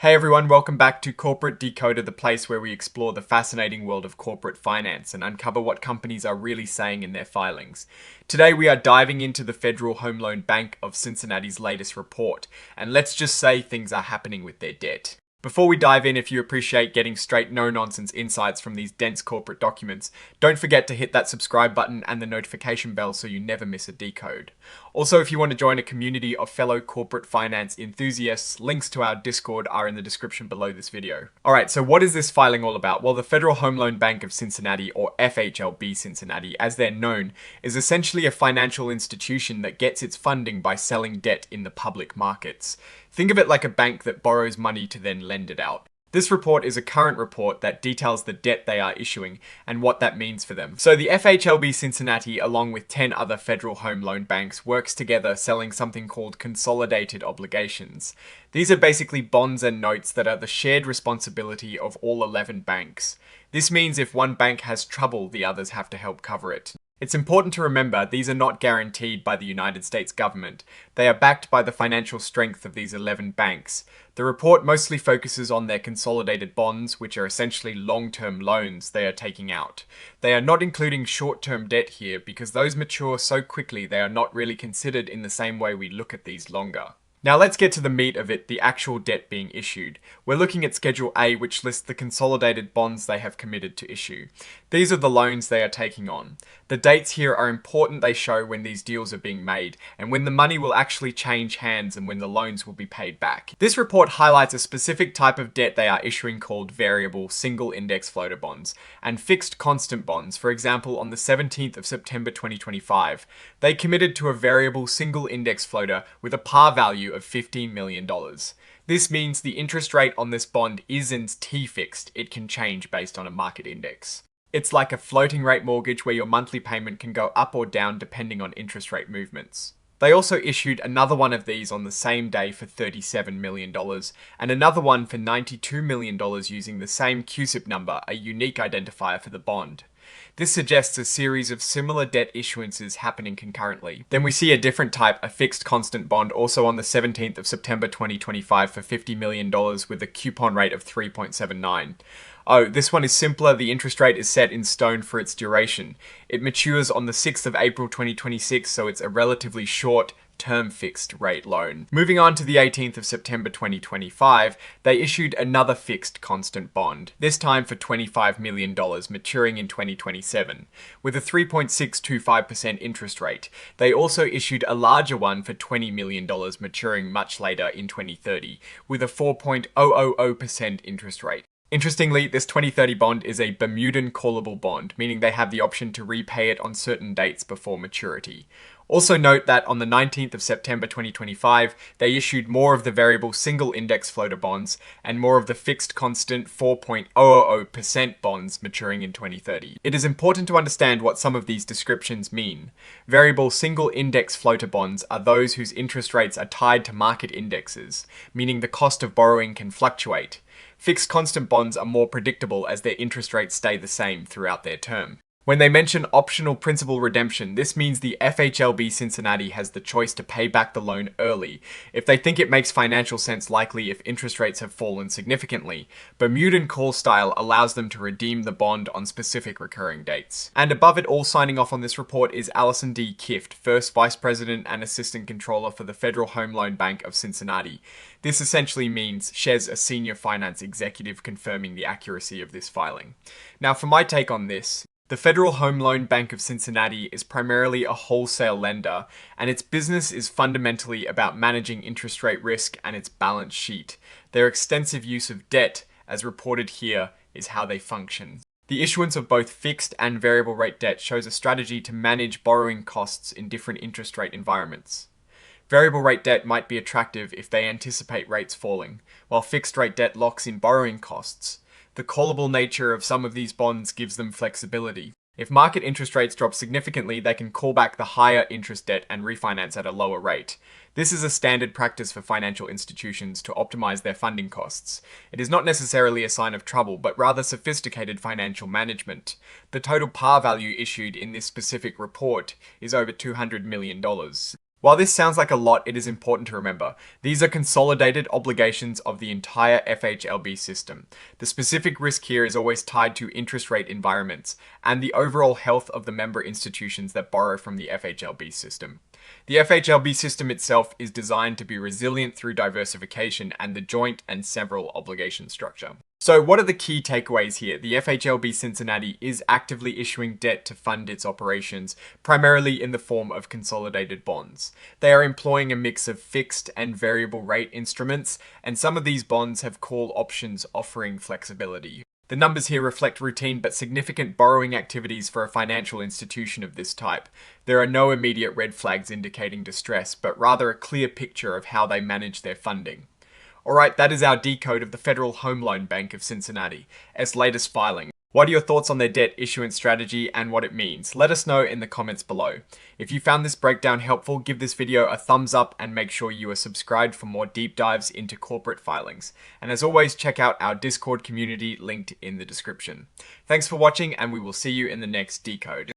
Hey everyone, welcome back to Corporate Decoder, the place where we explore the fascinating world of corporate finance and uncover what companies are really saying in their filings. Today we are diving into the Federal Home Loan Bank of Cincinnati's latest report, and let's just say things are happening with their debt. Before we dive in, if you appreciate getting straight, no-nonsense insights from these dense corporate documents, don't forget to hit that subscribe button and the notification bell so you never miss a decode. Also, if you want to join a community of fellow corporate finance enthusiasts, links to our Discord are in the description below this video. Alright, so what is this filing all about? Well, the Federal Home Loan Bank of Cincinnati, or FHLB Cincinnati, as they're known, is essentially a financial institution that gets its funding by selling debt in the public markets. Think of it like a bank that borrows money to then lend it out. This report is a current report that details the debt they are issuing and what that means for them. So the FHLB Cincinnati, along with 10 other federal home loan banks, works together selling something called consolidated obligations. These are basically bonds and notes that are the shared responsibility of all 11 banks. This means if one bank has trouble, the others have to help cover it. It's important to remember these are not guaranteed by the United States government. They are backed by the financial strength of these 11 banks. The report mostly focuses on their consolidated bonds, which are essentially long-term loans they are taking out. They are not including short-term debt here because those mature so quickly they are not really considered in the same way we look at these longer. Now let's get to the meat of it, the actual debt being issued. We're looking at Schedule A, which lists the consolidated bonds they have committed to issue. These are the loans they are taking on. The dates here are important. They show when these deals are being made and when the money will actually change hands and when the loans will be paid back. This report highlights a specific type of debt they are issuing called variable single index floater bonds and fixed constant bonds. For example, on the 17th of September 2025, they committed to a variable single index floater with a par value of $15 million. This means the interest rate on this bond isn't T-fixed, it can change based on a market index. It's like a floating rate mortgage where your monthly payment can go up or down depending on interest rate movements. They also issued another one of these on the same day for $37 million and another one for $92 million using the same CUSIP number, a unique identifier for the bond. This suggests a series of similar debt issuances happening concurrently. Then we see a different type, a fixed constant bond, also on the 17th of September 2025 for $50 million with a coupon rate of 3.79. Oh, this one is simpler. The interest rate is set in stone for its duration. It matures on the 6th of April 2026, so it's a relatively short term fixed rate loan. Moving on to the 18th of September 2025, they issued another fixed constant bond, this time for $25 million, maturing in 2027, with a 3.625% interest rate. They also issued a larger one for $20 million, maturing much later in 2030, with a 4.000% interest rate. Interestingly, this 2030 bond is a Bermudan callable bond, meaning they have the option to repay it on certain dates before maturity. Also note that on the 19th of September 2025, they issued more of the variable single index floater bonds and more of the fixed constant 4.000% bonds maturing in 2030. It is important to understand what some of these descriptions mean. Variable single index floater bonds are those whose interest rates are tied to market indexes, meaning the cost of borrowing can fluctuate. Fixed constant bonds are more predictable as their interest rates stay the same throughout their term. When they mention optional principal redemption, this means the FHLB Cincinnati has the choice to pay back the loan early if they think it makes financial sense, likely if interest rates have fallen significantly. Bermudan call style allows them to redeem the bond on specific recurring dates. And above it all, signing off on this report is Allison D. Kift, First Vice President and Assistant Controller for the Federal Home Loan Bank of Cincinnati. This essentially means she's a senior finance executive confirming the accuracy of this filing. Now for my take on this, the Federal Home Loan Bank of Cincinnati is primarily a wholesale lender, and its business is fundamentally about managing interest rate risk and its balance sheet. Their extensive use of debt, as reported here, is how they function. The issuance of both fixed and variable rate debt shows a strategy to manage borrowing costs in different interest rate environments. Variable rate debt might be attractive if they anticipate rates falling, while fixed rate debt locks in borrowing costs. The callable nature of some of these bonds gives them flexibility. If market interest rates drop significantly, they can call back the higher interest debt and refinance at a lower rate. This is a standard practice for financial institutions to optimize their funding costs. It is not necessarily a sign of trouble, but rather sophisticated financial management. The total par value issued in this specific report is over $200 million. While this sounds like a lot, it is important to remember. These are consolidated obligations of the entire FHLB system. The specific risk here is always tied to interest rate environments and the overall health of the member institutions that borrow from the FHLB system. The FHLB system itself is designed to be resilient through diversification and the joint and several obligation structure. So what are the key takeaways here? The FHLB Cincinnati is actively issuing debt to fund its operations, primarily in the form of consolidated bonds. They are employing a mix of fixed and variable rate instruments, and some of these bonds have call options offering flexibility. The numbers here reflect routine but significant borrowing activities for a financial institution of this type. There are no immediate red flags indicating distress, but rather a clear picture of how they manage their funding. Alright, that is our decode of the Federal Home Loan Bank of Cincinnati's latest filing. What are your thoughts on their debt issuance strategy and what it means? Let us know in the comments below. If you found this breakdown helpful, give this video a thumbs up and make sure you are subscribed for more deep dives into corporate filings. And as always, check out our Discord community linked in the description. Thanks for watching, and we will see you in the next decode.